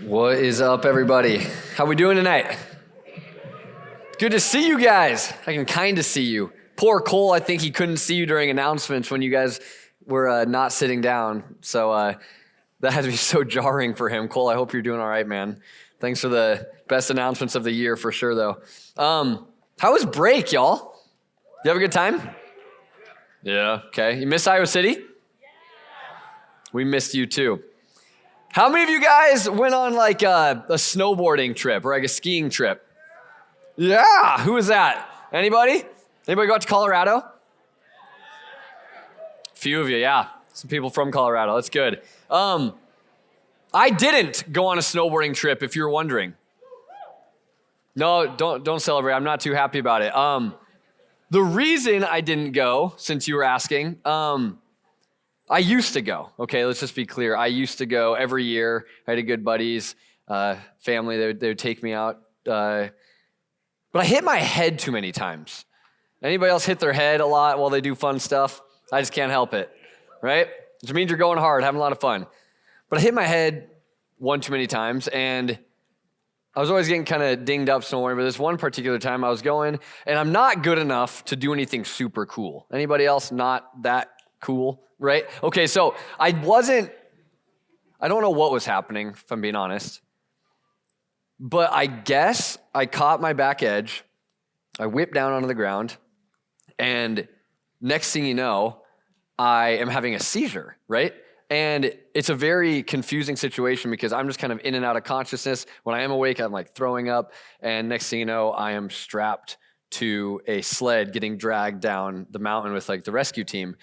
What is up, everybody? How we doing tonight? Good to see you guys. I can kind of see you. Poor Cole, I think he couldn't see you during announcements when you guys were not sitting down. So that had to be so jarring for him. Cole, I hope you're doing all right, man. Thanks for the best announcements of the year for sure, though. How was break, y'all? You have a good time? Yeah, okay. You miss Iowa City? We missed you, too. How many of you guys went on like a snowboarding trip or like a skiing trip? Yeah, who was that? Anybody? Anybody go out to Colorado? A few of you, yeah. Some people from Colorado, that's good. I didn't go on a snowboarding trip, if you're wondering. No, don't celebrate, I'm not too happy about it. The reason I didn't go, since you were asking, I used to go, okay, let's just be clear. I used to go every year. I had good buddies, family, they would take me out. But I hit my head too many times. Anybody else hit their head a lot while they do fun stuff? I just can't help it, right? Which means you're going hard, having a lot of fun. But I hit my head one too many times, and I was always getting kind of dinged up snowboarding, but this one particular time I was going, and I'm not good enough to do anything super cool. Anybody else not that cool? Right? Okay, so I don't know what was happening, if I'm being honest, but I guess I caught my back edge, I whipped down onto the ground, and next thing you know, I am having a seizure, right? And it's a very confusing situation because I'm just kind of in and out of consciousness. When I am awake, I'm like throwing up, and next thing you know, I am strapped to a sled getting dragged down the mountain with like the rescue team.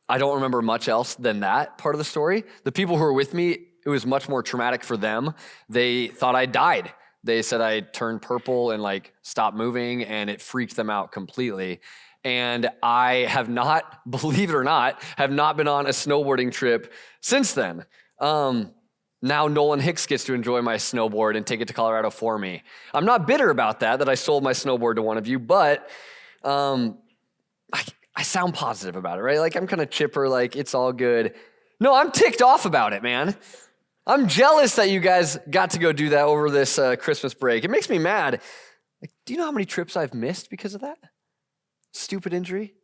I don't remember much else than that part of the story. The people who were with me, it was much more traumatic for them. They thought I died. They said I turned purple and like stopped moving, and it freaked them out completely. And I have not, believe it or not, have not been on a snowboarding trip since then. Now Nolan Hicks gets to enjoy my snowboard and take it to Colorado for me. I'm not bitter about that I sold my snowboard to one of you, but I sound positive about it, right? Like I'm kind of chipper, like it's all good. No, I'm ticked off about it, man. I'm jealous that you guys got to go do that over this Christmas break. It makes me mad. Like, do you know how many trips I've missed because of that? Stupid injury.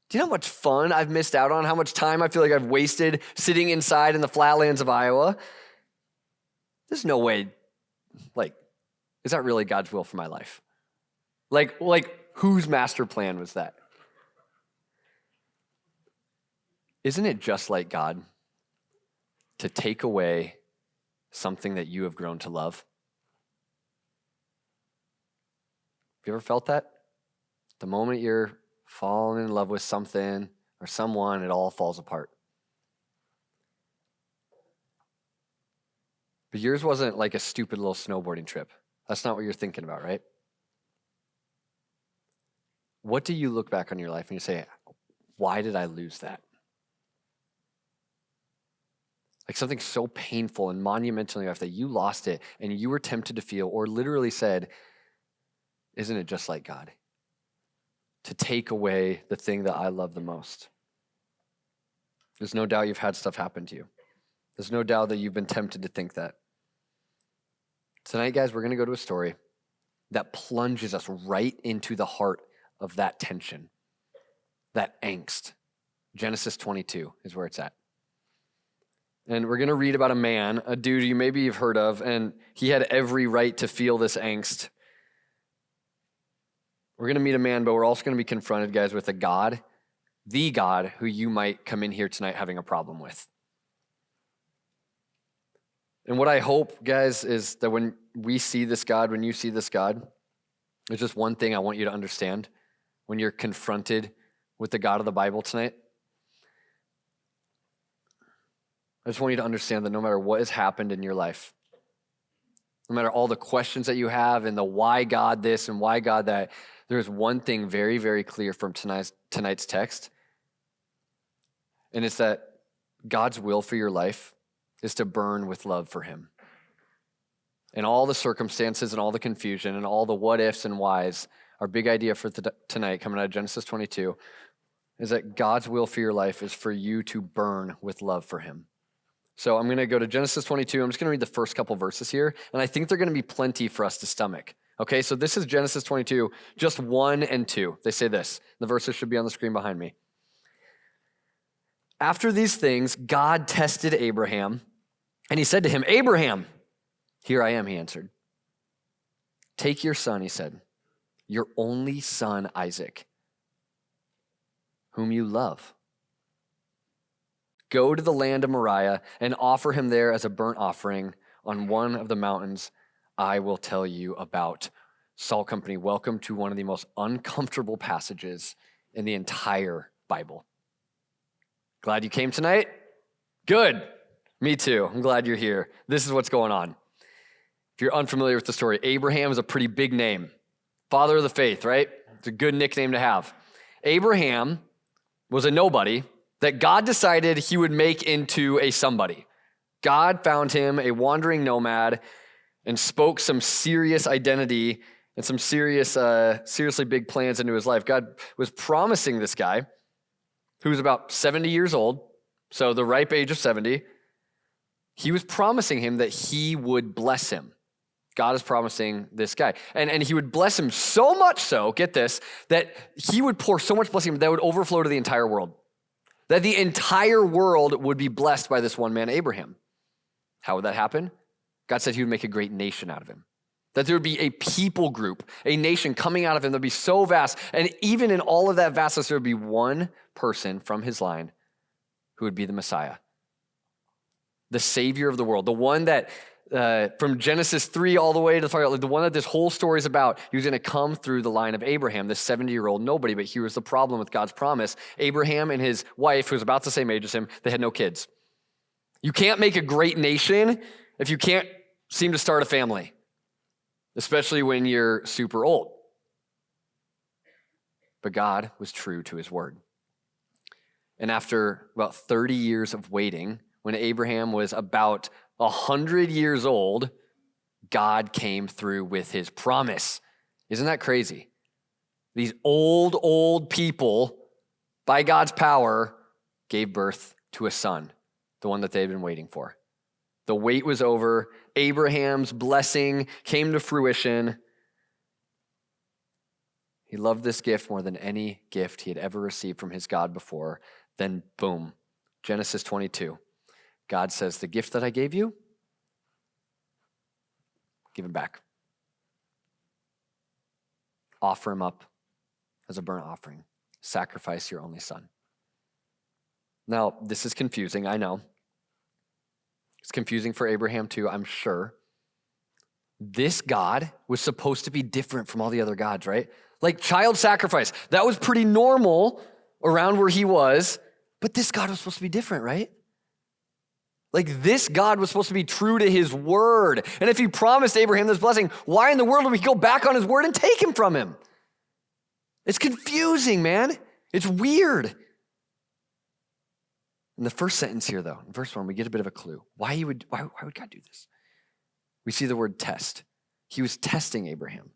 Do you know how much fun I've missed out on? How much time I feel like I've wasted sitting inside in the flatlands of Iowa? There's no way, like, is that really God's will for my life? Like whose master plan was that? Isn't it just like God to take away something that you have grown to love? Have you ever felt that? The moment you're falling in love with something or someone, it all falls apart. But yours wasn't like a stupid little snowboarding trip. That's not what you're thinking about, right? What do you look back on your life and you say, why did I lose that? Like something so painful and monumental in your life that you lost it and you were tempted to feel or literally said, isn't it just like God? To take away the thing that I love the most. There's no doubt you've had stuff happen to you. There's no doubt that you've been tempted to think that. Tonight, guys, we're going to go to a story that plunges us right into the heart of that tension, that angst. Genesis 22 is where it's at. And we're going to read about a man, a dude you maybe you've heard of, and he had every right to feel this angst. We're going to meet a man, but we're also going to be confronted, guys, with a God, the God who you might come in here tonight having a problem with. And what I hope, guys, is that when we see this God, when you see this God, there's just one thing I want you to understand when you're confronted with the God of the Bible tonight. I just want you to understand that no matter what has happened in your life, no matter all the questions that you have and the why God this and why God that, there is one thing very, very clear from tonight's text, and it's that God's will for your life is to burn with love for him. And all the circumstances and all the confusion and all the what ifs and whys, our big idea for tonight coming out of Genesis 22 is that God's will for your life is for you to burn with love for him. So I'm going to go to Genesis 22. I'm just going to read the first couple verses here, and I think they're going to be plenty for us to stomach. Okay, so this is Genesis 22, just 1 and 2. They say this. The verses should be on the screen behind me. After these things, God tested Abraham, and he said to him, Abraham, here I am, he answered. Take your son, he said, your only son Isaac, whom you love. Go to the land of Moriah and offer him there as a burnt offering on one of the mountains I will tell you about. Salt Company, welcome to one of the most uncomfortable passages in the entire Bible. Glad you came tonight? Good. Me too. I'm glad you're here. This is what's going on. If you're unfamiliar with the story, Abraham is a pretty big name. Father of the faith, right? It's a good nickname to have. Abraham was a nobody that God decided he would make into a somebody. God found him a wandering nomad and spoke some serious identity and some seriously big plans into his life. God was promising this guy, who was about 70 years old, so the ripe age of 70, he was promising him that he would bless him. God is promising this guy. And he would bless him so much so, get this, that he would pour so much blessing that would overflow to the entire world. That the entire world would be blessed by this one man, Abraham. How would that happen? God said he would make a great nation out of him. That there would be a people group, a nation coming out of him that would be so vast. And even in all of that vastness, there would be one person from his line who would be the Messiah. The Savior of the world. The one that, from Genesis 3 all the way to the one that this whole story is about, he was going to come through the line of Abraham, this 70-year-old nobody. But here was the problem with God's promise. Abraham and his wife, who was about the same age as him, they had no kids. You can't make a great nation if you can't seem to start a family, especially when you're super old. But God was true to his word. And after about 30 years of waiting, when Abraham was about 100 years old, God came through with his promise. Isn't that crazy? These old people, by God's power, gave birth to a son, the one that they had been waiting for. The wait was over. Abraham's blessing came to fruition. He loved this gift more than any gift he had ever received from his God before. Then, boom, Genesis 22. God says, the gift that I gave you, give him back. Offer him up as a burnt offering. Sacrifice your only son. Now, this is confusing, I know. It's confusing for Abraham too, I'm sure. This God was supposed to be different from all the other gods, right? Like child sacrifice, that was pretty normal around where he was, but this God was supposed to be different, right? Like this God was supposed to be true to his word. And if he promised Abraham this blessing, why in the world would he go back on his word and take him from him? It's confusing, man. It's weird. In the first sentence here, though, in verse 1, we get a bit of a clue. Why would God do this? We see the word test. He was testing Abraham.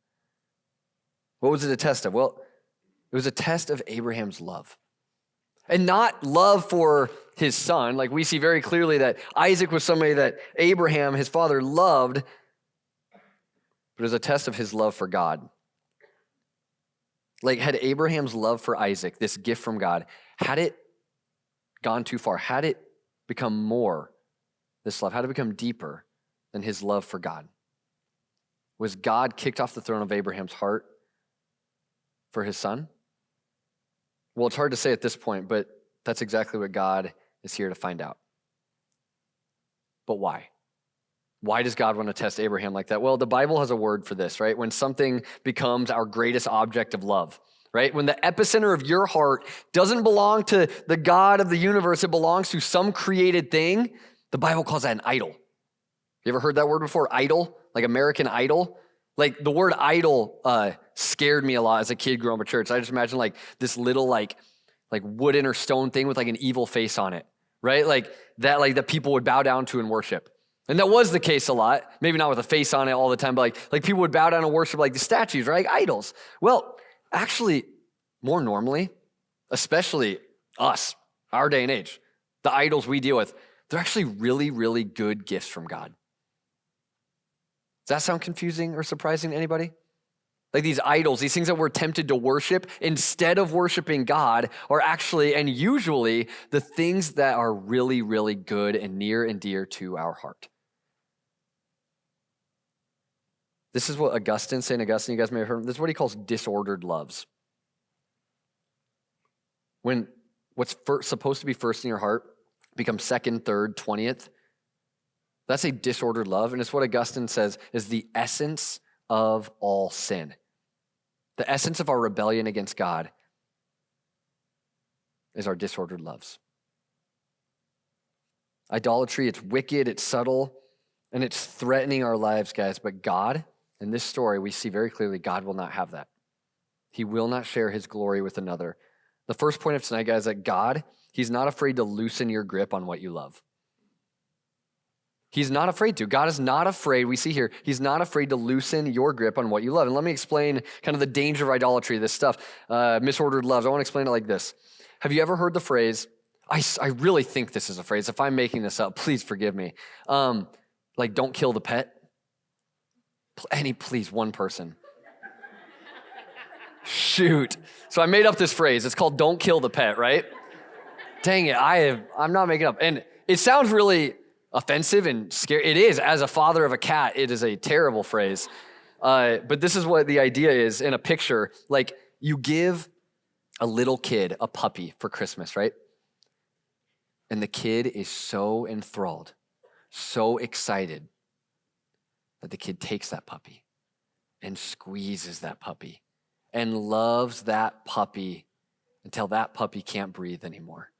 What was it a test of? Well, it was a test of Abraham's love. And not love for his son. Like we see very clearly that Isaac was somebody that Abraham, his father, loved. But it was a test of his love for God. Like had Abraham's love for Isaac, this gift from God, had it gone too far? Had it become more, this love, had it become deeper than his love for God? Was God kicked off the throne of Abraham's heart for his son? Well, it's hard to say at this point, but that's exactly what God is here to find out. But why? Why does God want to test Abraham like that? Well, the Bible has a word for this, right? When something becomes our greatest object of love, right? When the epicenter of your heart doesn't belong to the God of the universe, it belongs to some created thing, the Bible calls that an idol. You ever heard that word before? Idol? Like American Idol? Like the word idol scared me a lot as a kid growing up at church. I just imagine like this little like wooden or stone thing with like an evil face on it, right? Like that people would bow down to and worship. And that was the case a lot. Maybe not with a face on it all the time, but like people would bow down and worship like the statues, right? Like idols. Well, actually, more normally, especially us, our day and age, the idols we deal with, they're actually really, really good gifts from God. Does that sound confusing or surprising to anybody? Like these idols, these things that we're tempted to worship instead of worshiping God are actually and usually the things that are really, really good and near and dear to our heart. This is what St. Augustine, you guys may have heard, this is what he calls disordered loves. When what's supposed to be first in your heart becomes second, third, 20th, that's a disordered love. And it's what Augustine says is the essence of all sin. The essence of our rebellion against God is our disordered loves. Idolatry, it's wicked, it's subtle, and it's threatening our lives, guys. But God, in this story, we see very clearly God will not have that. He will not share his glory with another. The first point of tonight, guys, is that God, he's not afraid to loosen your grip on what you love. He's not afraid to. God is not afraid, we see here, he's not afraid to loosen your grip on what you love. And let me explain kind of the danger of idolatry, this stuff, misordered loves. I want to explain it like this. Have you ever heard the phrase, I really think this is a phrase. If I'm making this up, please forgive me. Like, don't kill the pet. Please, one person. Shoot. So I made up this phrase. It's called don't kill the pet, right? Dang it, I'm not making it up. And it sounds really offensive and scary. It is. As a father of a cat, it is a terrible phrase. But this is what the idea is in a picture. Like, you give a little kid a puppy for Christmas, right? And the kid is so enthralled, so excited that the kid takes that puppy and squeezes that puppy and loves that puppy until that puppy can't breathe anymore.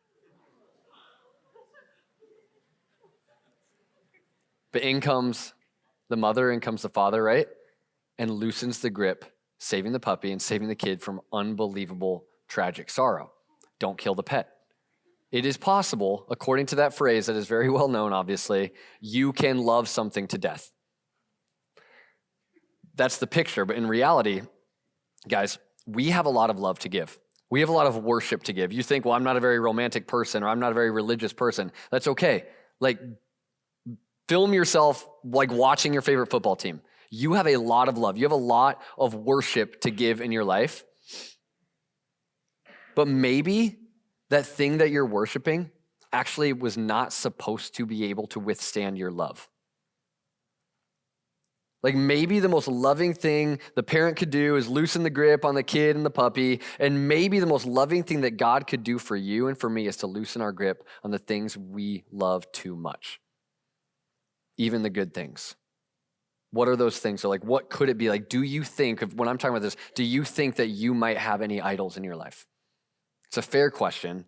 But in comes the mother, in comes the father, right? And loosens the grip, saving the puppy and saving the kid from unbelievable, tragic sorrow. Don't kill the pet. It is possible, according to that phrase that is very well known, obviously, you can love something to death. That's the picture. But in reality, guys, we have a lot of love to give. We have a lot of worship to give. You think, well, I'm not a very romantic person or I'm not a very religious person. That's okay. Like, film yourself like watching your favorite football team. You have a lot of love. You have a lot of worship to give in your life. But maybe that thing that you're worshiping actually was not supposed to be able to withstand your love. Like maybe the most loving thing the parent could do is loosen the grip on the kid and the puppy. And maybe the most loving thing that God could do for you and for me is to loosen our grip on the things we love too much. Even the good things. What are those things? So like, what could it be? Like, do you think, when I'm talking about this, do you think that you might have any idols in your life? It's a fair question.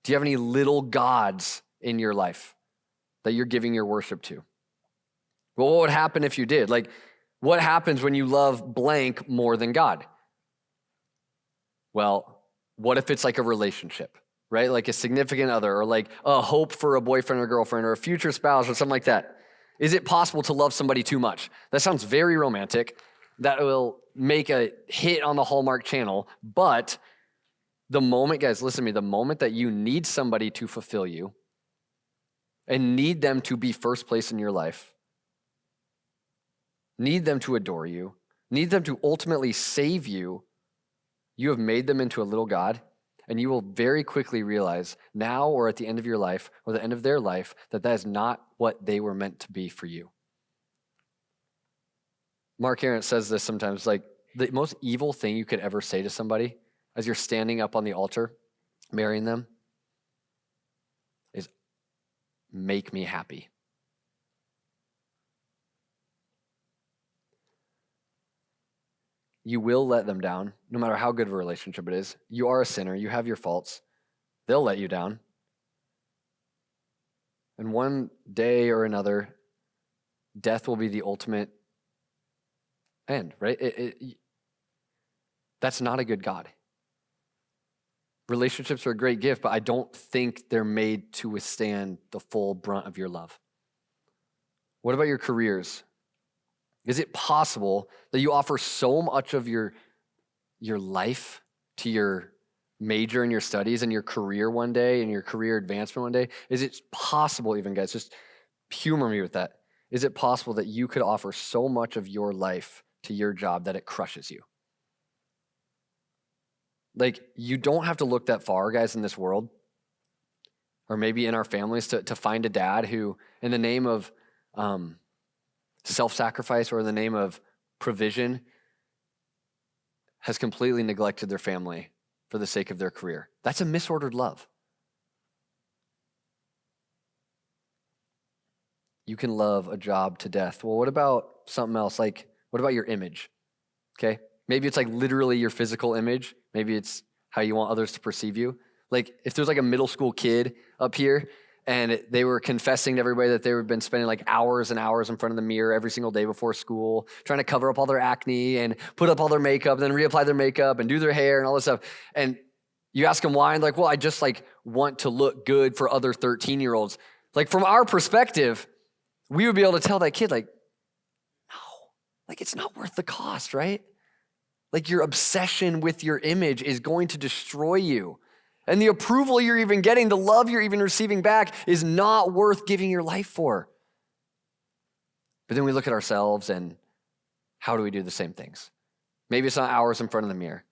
Do you have any little gods in your life that you're giving your worship to? Well, what would happen if you did? Like, what happens when you love blank more than God? Well, what if it's like a relationship, right? Like a significant other or like a hope for a boyfriend or girlfriend or a future spouse or something like that. Is it possible to love somebody too much? That sounds very romantic. That will make a hit on the Hallmark Channel. But the moment, guys, listen to me, the moment that you need somebody to fulfill you and need them to be first place in your life, need them to adore you, need them to ultimately save you, you have made them into a little god, and you will very quickly realize now or at the end of your life or the end of their life that that is not what they were meant to be for you. Mark Arendt says this sometimes, like the most evil thing you could ever say to somebody as you're standing up on the altar, marrying them, is make me happy. You will let them down, no matter how good of a relationship it is. You are a sinner. You have your faults. They'll let you down. And one day or another, death will be the ultimate end, right? That's not a good God. Relationships are a great gift, but I don't think they're made to withstand the full brunt of your love. What about your careers? Is it possible that you offer so much of your life to your major in your studies and your career one day and your career advancement one day? Is it possible even, guys, just humor me with that. Is it possible that you could offer so much of your life to your job that it crushes you? Like, you don't have to look that far, guys, in this world, or maybe in our families to find a dad who, in the name of self-sacrifice or in the name of provision, has completely neglected their family for the sake of their career. That's a misordered love. You can love a job to death. Well, what about something else? Like, what about your image? Okay? Maybe it's like literally your physical image. Maybe it's how you want others to perceive you. Like, if there's like a middle school kid up here and they were confessing to everybody that they've been spending like hours and hours in front of the mirror every single day before school, trying to cover up all their acne and put up all their makeup, then reapply their makeup and do their hair and all this stuff. And you ask them why, and like, well, I just like want to look good for other 13-year-olds. Like, from our perspective, we would be able to tell that kid, like, no, like, it's not worth the cost, right? Like, your obsession with your image is going to destroy you. And the approval you're even getting, the love you're even receiving back is not worth giving your life for. But then we look at ourselves and how do we do the same things? Maybe it's not hours in front of the mirror.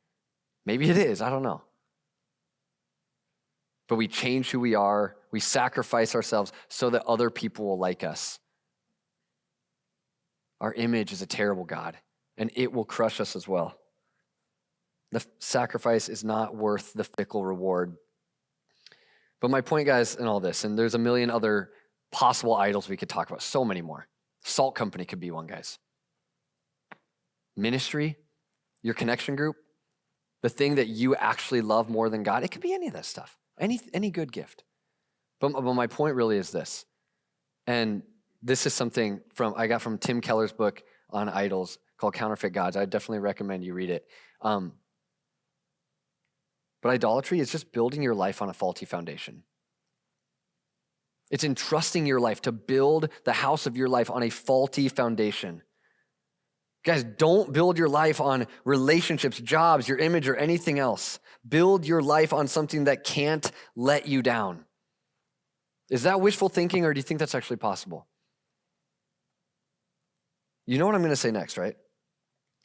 Maybe it is, I don't know. But we change who we are. We sacrifice ourselves so that other people will like us. Our image is a terrible God, and it will crush us as well. The sacrifice is not worth the fickle reward. But my point, guys, in all this, and there's a million other possible idols we could talk about, so many more. Salt company could be one, guys. Ministry, your connection group, the thing that you actually love more than God, it could be any of that stuff, any good gift. But my point really is this, and this is something I got from Tim Keller's book on idols called Counterfeit Gods. I definitely recommend you read it. But idolatry is just building your life on a faulty foundation. It's entrusting your life to build the house of your life on a faulty foundation. Guys, don't build your life on relationships, jobs, your image, or anything else. Build your life on something that can't let you down. Is that wishful thinking, or do you think that's actually possible? You know what I'm going to say next, right?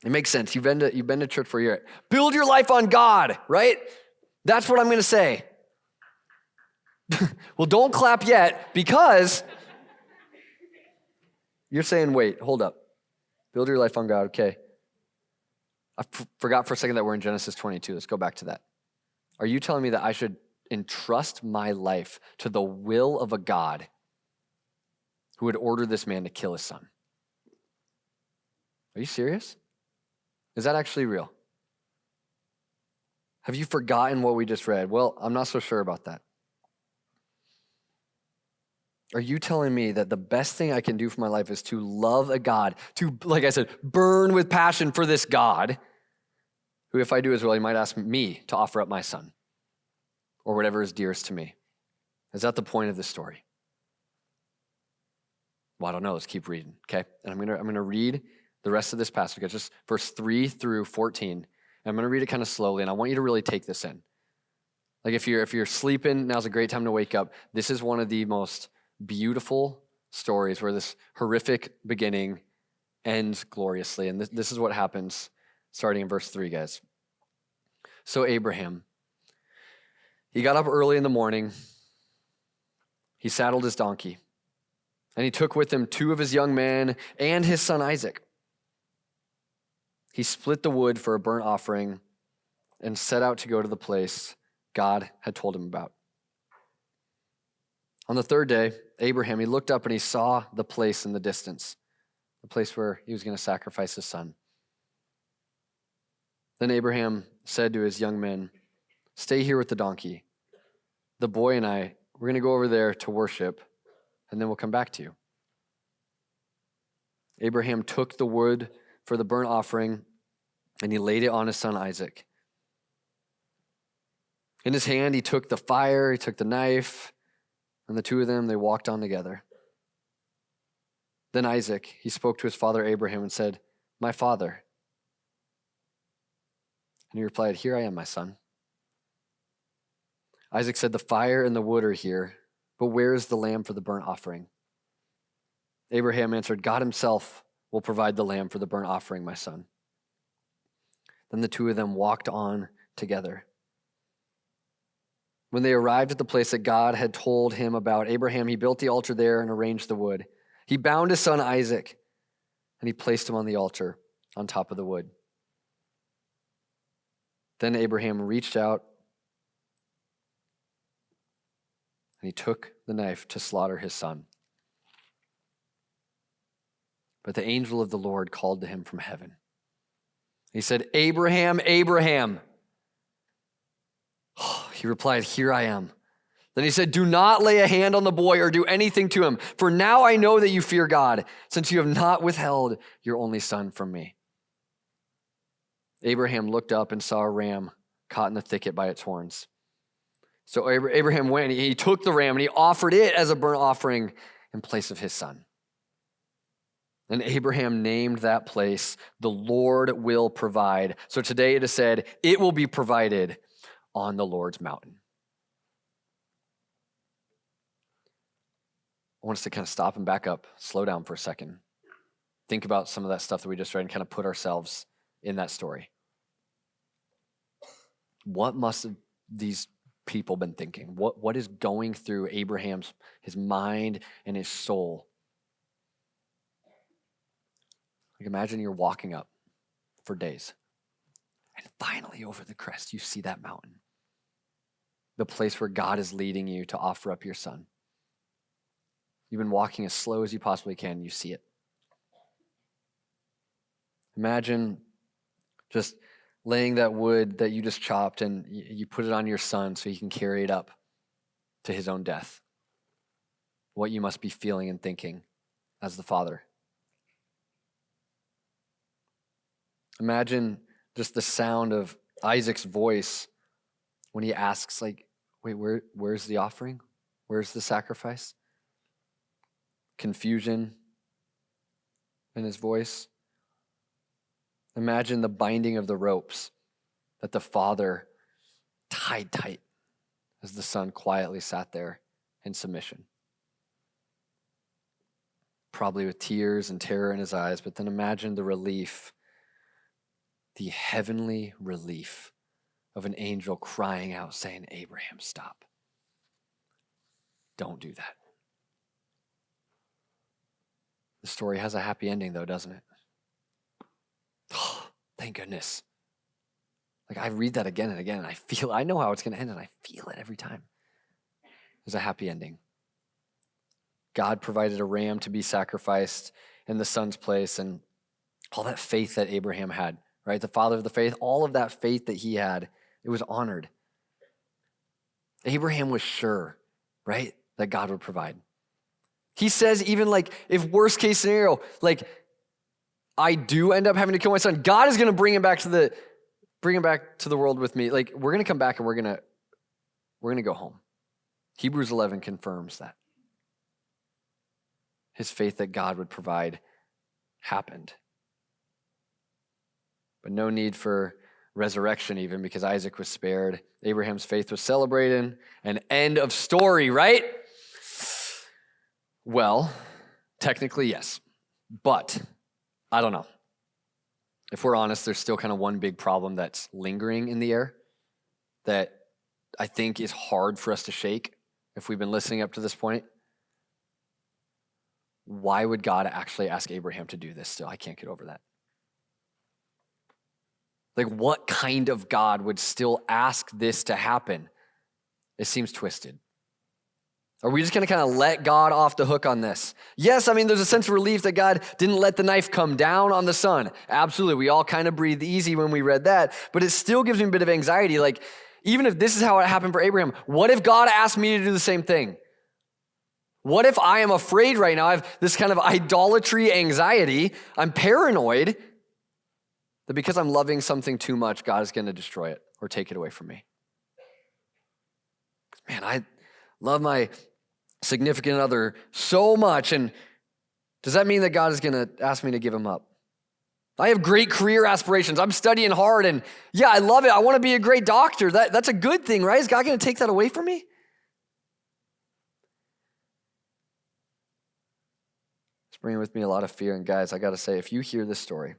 It makes sense. You've been to church for a year. Build your life on God, right? That's what I'm going to say. Well, don't clap yet, because you're saying, wait, hold up. Build your life on God, okay. I forgot for a second that we're in Genesis 22. Let's go back to that. Are you telling me that I should entrust my life to the will of a God who would order this man to kill his son? Are you serious? Is that actually real? Have you forgotten what we just read? Well, I'm not so sure about that. Are you telling me that the best thing I can do for my life is to love a God, to, like I said, burn with passion for this God, who, if I do as well, he might ask me to offer up my son or whatever is dearest to me? Is that the point of this story? Well, I don't know. Let's keep reading, okay? And I'm gonna read the rest of this passage, just verse 3 through 14. And I'm going to read it kind of slowly, and I want you to really take this in. Like, if you're sleeping, now's a great time to wake up. This is one of the most beautiful stories where this horrific beginning ends gloriously. And this is what happens starting in verse 3, guys. So Abraham, he got up early in the morning. He saddled his donkey, and he took with him 2 of his young men and his son Isaac. He split the wood for a burnt offering and set out to go to the place God had told him about. On the 3rd day, Abraham, he looked up and he saw the place in the distance, the place where he was going to sacrifice his son. Then Abraham said to his young men, "Stay here with the donkey. The boy and I, we're going to go over there to worship, and then we'll come back to you." Abraham took the wood for the burnt offering, and he laid it on his son Isaac. In his hand, he took the fire, he took the knife, and the 2 of them, they walked on together. Then Isaac, he spoke to his father Abraham and said, "My father." And he replied, "Here I am, my son." Isaac said, the fire and the wood are here, but where is the lamb for the burnt offering? Abraham answered, God himself will provide the lamb for the burnt offering, my son. Then the two of them walked on together. When they arrived at the place that God had told him about, Abraham, he built the altar there and arranged the wood. He bound his son Isaac, and he placed him on the altar on top of the wood. Then Abraham reached out, and he took the knife to slaughter his son. But the angel of the Lord called to him from heaven. He said, Abraham, Abraham. He replied, here I am. Then he said, do not lay a hand on the boy or do anything to him, for now I know that you fear God, since you have not withheld your only son from me. Abraham looked up and saw a ram caught in the thicket by its horns. So Abraham went, he took the ram and he offered it as a burnt offering in place of his son. And Abraham named that place, the Lord will provide. So today it is said, it will be provided on the Lord's mountain. I want us to kind of stop and back up, slow down for a second. Think about some of that stuff that we just read and kind of put ourselves in that story. What must have these people been thinking? What is going through his mind and his soul? Like imagine you're walking up for days, and finally over the crest, you see that mountain. The place where God is leading you to offer up your son. You've been walking as slow as you possibly can, you see it. Imagine just laying that wood that you just chopped and you put it on your son so he can carry it up to his own death. What you must be feeling and thinking as the father. Imagine just the sound of Isaac's voice when he asks, like, wait, where's the offering? Where's the sacrifice? Confusion in his voice. Imagine the binding of the ropes that the father tied tight as the son quietly sat there in submission. Probably with tears and terror in his eyes, but then imagine the relief, the heavenly relief of an angel crying out saying, Abraham, stop. Don't do that. The story has a happy ending though, doesn't it? Oh, thank goodness. Like I read that again and again, and I know how it's going to end, and I feel it every time. There's a happy ending. God provided a ram to be sacrificed in the son's place, and all that faith that Abraham had, right? The father of the faith, all of that faith that he had, it was honored. Abraham was sure, right, that God would provide. He says even like if worst case scenario, like I do end up having to kill my son, God is going to bring him back to the world with me. Like we're going to come back and we're going to go home. Hebrews 11 confirms that. His faith that God would provide happened. But no need for resurrection even because Isaac was spared. Abraham's faith was celebrated. An end of story, right? Well, technically, yes. But I don't know. If we're honest, there's still kind of one big problem that's lingering in the air that I think is hard for us to shake if we've been listening up to this point. Why would God actually ask Abraham to do this still? I can't get over that. Like, what kind of God would still ask this to happen? It seems twisted. Are we just going to kind of let God off the hook on this? Yes, I mean, there's a sense of relief that God didn't let the knife come down on the son. Absolutely. We all kind of breathed easy when we read that, but it still gives me a bit of anxiety. Like, even if this is how it happened for Abraham, what if God asked me to do the same thing? What if I am afraid right now? I have this kind of idolatry anxiety. I'm paranoid that because I'm loving something too much, God is going to destroy it or take it away from me. Man, I love my significant other so much. And does that mean that God is going to ask me to give him up? I have great career aspirations. I'm studying hard, and yeah, I love it. I want to be a great doctor. That's a good thing, right? Is God going to take that away from me? It's bringing with me a lot of fear. And guys, I got to say, if you hear this story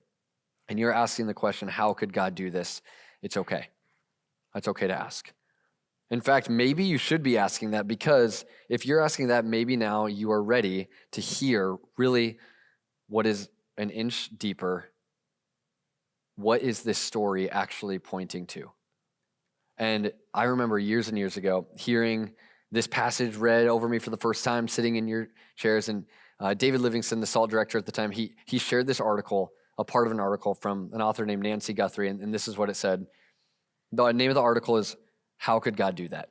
and you're asking the question, how could God do this? It's okay. That's okay to ask. In fact, maybe you should be asking that, because if you're asking that, maybe now you are ready to hear really what is an inch deeper. What is this story actually pointing to? And I remember years and years ago hearing this passage read over me for the first time, sitting in your chairs. And David Livingston, the SALT director at the time, he shared this article, a part of an article from an author named Nancy Guthrie. And this is what it said. The name of the article is, "How Could God Do That?"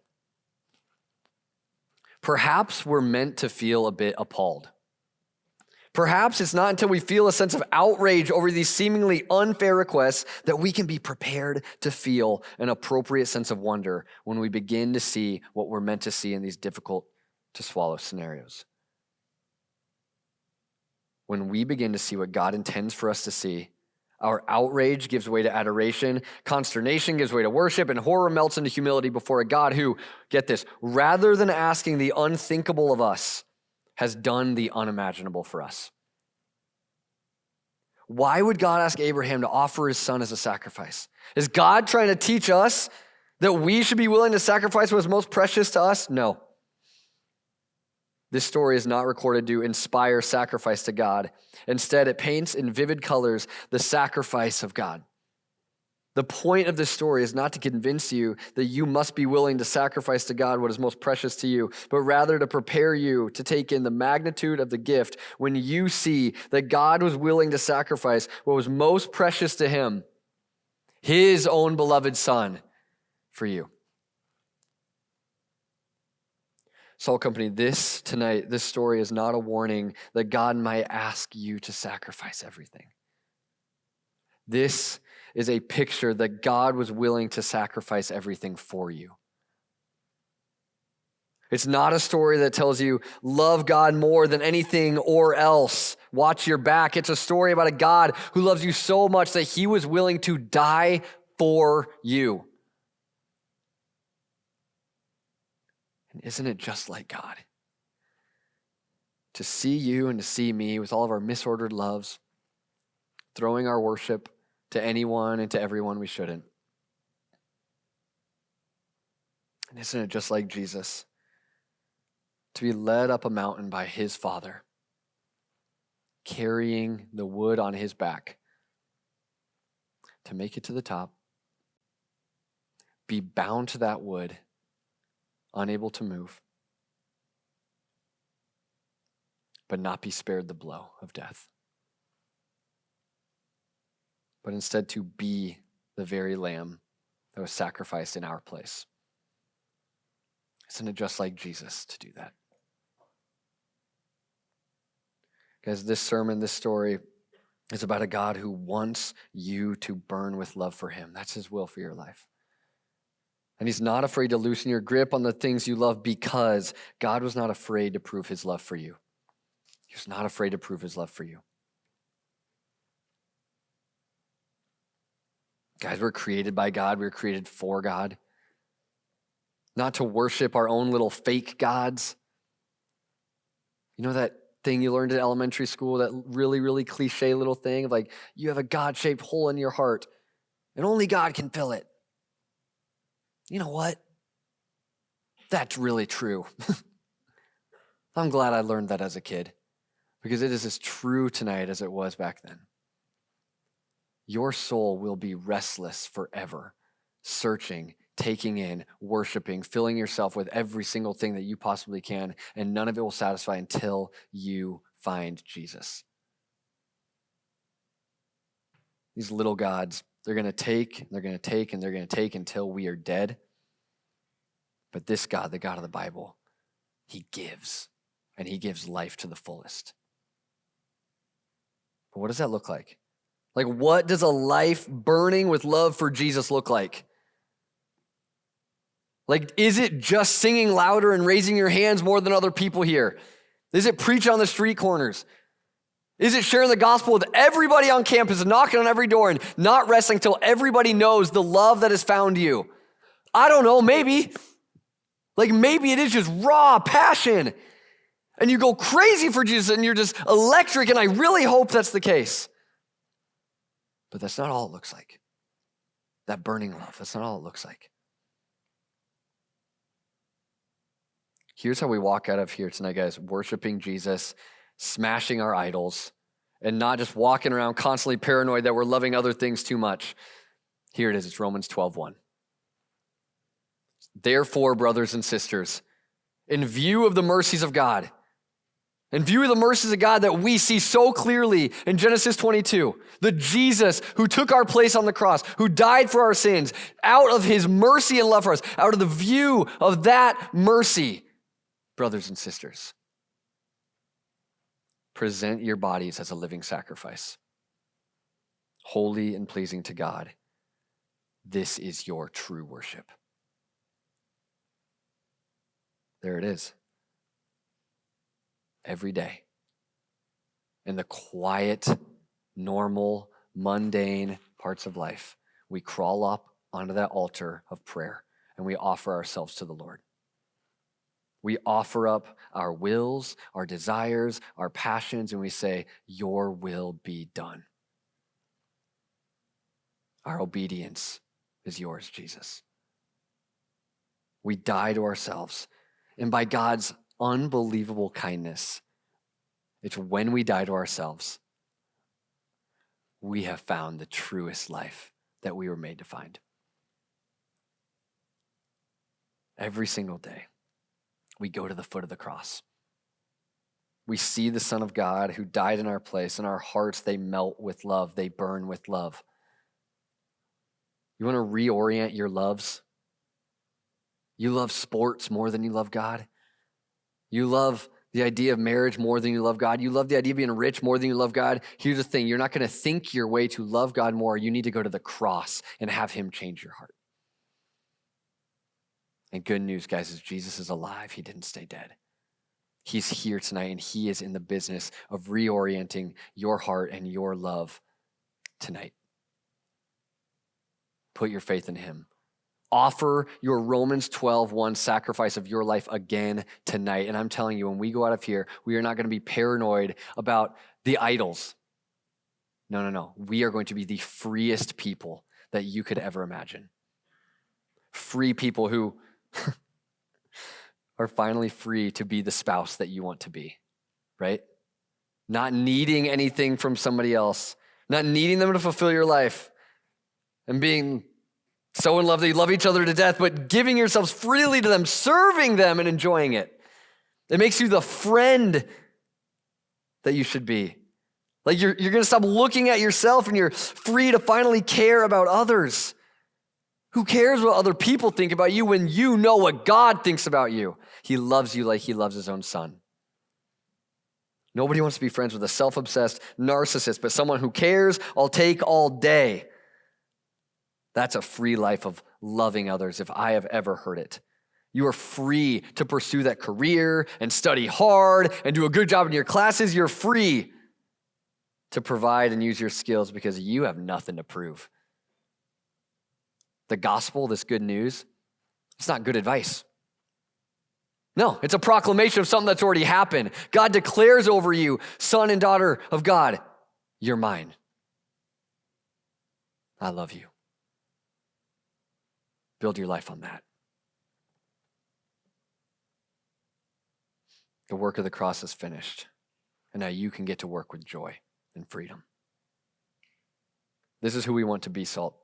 Perhaps we're meant to feel a bit appalled. Perhaps it's not until we feel a sense of outrage over these seemingly unfair requests that we can be prepared to feel an appropriate sense of wonder when we begin to see what we're meant to see in these difficult to swallow scenarios. When we begin to see what God intends for us to see, our outrage gives way to adoration, consternation gives way to worship, and horror melts into humility before a God who, get this, rather than asking the unthinkable of us, has done the unimaginable for us. Why would God ask Abraham to offer his son as a sacrifice? Is God trying to teach us that we should be willing to sacrifice what's most precious to us? No. This story is not recorded to inspire sacrifice to God. Instead, it paints in vivid colors the sacrifice of God. The point of this story is not to convince you that you must be willing to sacrifice to God what is most precious to you, but rather to prepare you to take in the magnitude of the gift when you see that God was willing to sacrifice what was most precious to him, his own beloved son, for you. Salt Company, this story is not a warning that God might ask you to sacrifice everything. This is a picture that God was willing to sacrifice everything for you. It's not a story that tells you, love God more than anything or else. Watch your back. It's a story about a God who loves you so much that he was willing to die for you. And isn't it just like God? To see you and to see me with all of our misordered loves, throwing our worship to anyone and to everyone we shouldn't. And isn't it just like Jesus? To be led up a mountain by his Father, carrying the wood on his back, to make it to the top, be bound to that wood, unable to move, but not be spared the blow of death. But instead to be the very lamb that was sacrificed in our place. Isn't it just like Jesus to do that? Guys, this sermon, this story is about a God who wants you to burn with love for him. That's his will for your life. And he's not afraid to loosen your grip on the things you love, because God was not afraid to prove his love for you. He was not afraid to prove his love for you. Guys, we're created by God. We're created for God. Not to worship our own little fake gods. You know that thing you learned in elementary school, that really, really cliche little thing of like, you have a God-shaped hole in your heart and only God can fill it. You know what? That's really true. I'm glad I learned that as a kid, because it is as true tonight as it was back then. Your soul will be restless forever, searching, taking in, worshiping, filling yourself with every single thing that you possibly can, and none of it will satisfy until you find Jesus. These little gods, they're going to take, they're going to take, and they're going to take until we are dead. But this God, the God of the Bible, he gives, and he gives life to the fullest. But what does that look like? Like, what does a life burning with love for Jesus look like? Like, is it just singing louder and raising your hands more than other people here? Is it preach on the street corners? Is it sharing the gospel with everybody on campus, knocking on every door and not resting until everybody knows the love that has found you? I don't know, maybe. Like maybe it is just raw passion and you go crazy for Jesus and you're just electric, and I really hope that's the case. But that's not all it looks like. That burning love, that's not all it looks like. Here's how we walk out of here tonight, guys, worshiping Jesus, smashing our idols, and not just walking around constantly paranoid that we're loving other things too much. Here it is, it's Romans 12:1. Therefore, brothers and sisters, in view of the mercies of God, in view of the mercies of God that we see so clearly in Genesis 22, the Jesus who took our place on the cross, who died for our sins, out of his mercy and love for us, out of the view of that mercy, brothers and sisters, present your bodies as a living sacrifice, holy and pleasing to God. This is your true worship. There it is. Every day. In the quiet, normal, mundane parts of life, we crawl up onto that altar of prayer and we offer ourselves to the Lord. We offer up our wills, our desires, our passions, and we say, your will be done. Our obedience is yours, Jesus. We die to ourselves. And by God's unbelievable kindness, it's when we die to ourselves, we have found the truest life that we were made to find. Every single day, we go to the foot of the cross. We see the Son of God who died in our place, and our hearts, they melt with love. They burn with love. You want to reorient your loves? You love sports more than you love God. You love the idea of marriage more than you love God. You love the idea of being rich more than you love God. Here's the thing. You're not going to think your way to love God more. You need to go to the cross and have him change your heart. And good news, guys, is Jesus is alive. He didn't stay dead. He's here tonight, and he is in the business of reorienting your heart and your love tonight. Put your faith in him. Offer your Romans 12:1 sacrifice of your life again tonight. And I'm telling you, when we go out of here, we are not going to be paranoid about the idols. No. We are going to be the freest people that you could ever imagine. Free people who are finally free to be the spouse that you want to be, right? Not needing anything from somebody else, not needing them to fulfill your life, and being so in love that you love each other to death, but giving yourselves freely to them, serving them and enjoying it. It makes you the friend that you should be. Like you're going to stop looking at yourself, and you're free to finally care about others. Who cares what other people think about you when you know what God thinks about you? He loves you like he loves his own son. Nobody wants to be friends with a self-obsessed narcissist, but someone who cares, I'll take all day. That's a free life of loving others if I have ever heard it. You are free to pursue that career and study hard and do a good job in your classes. You're free to provide and use your skills because you have nothing to prove. The gospel, this good news, it's not good advice. No, it's a proclamation of something that's already happened. God declares over you, son and daughter of God, you're mine. I love you. Build your life on that. The work of the cross is finished, and now you can get to work with joy and freedom. This is who we want to be, Salt.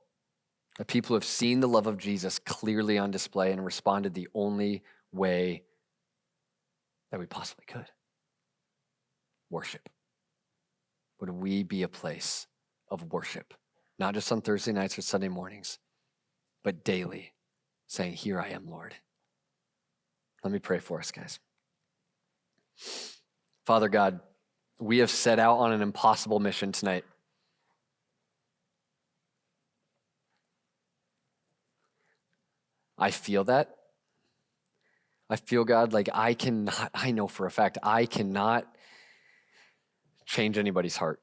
A people who have seen the love of Jesus clearly on display and responded the only way that we possibly could. Worship. Would we be a place of worship, not just on Thursday nights or Sunday mornings, but daily, saying, here I am, Lord. Let me pray for us, guys. Father God, we have set out on an impossible mission tonight. I feel that. I feel, God, like I know for a fact, I cannot change anybody's heart.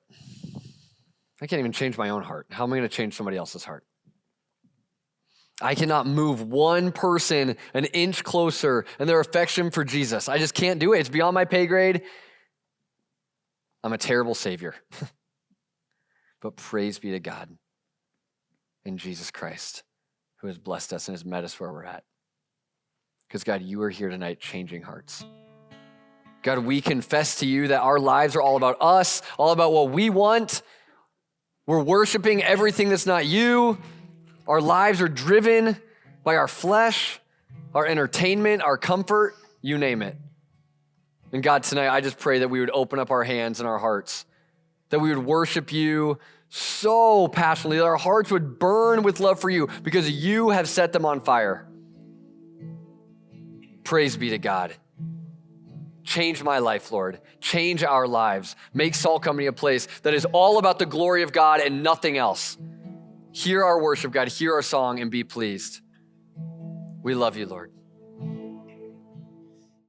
I can't even change my own heart. How am I going to change somebody else's heart? I cannot move one person an inch closer in their affection for Jesus. I just can't do it. It's beyond my pay grade. I'm a terrible savior. But praise be to God in Jesus Christ, who has blessed us and has met us where we're at. Because God, you are here tonight changing hearts. God, we confess to you that our lives are all about us, all about what we want. We're worshiping everything that's not you. Our lives are driven by our flesh, our entertainment, our comfort, you name it. And God, tonight, I just pray that we would open up our hands and our hearts, that we would worship you so passionately, that our hearts would burn with love for you because you have set them on fire. Praise be to God. Change my life, Lord. Change our lives. Make Salt Company a place that is all about the glory of God and nothing else. Hear our worship, God. Hear our song and be pleased. We love you, Lord.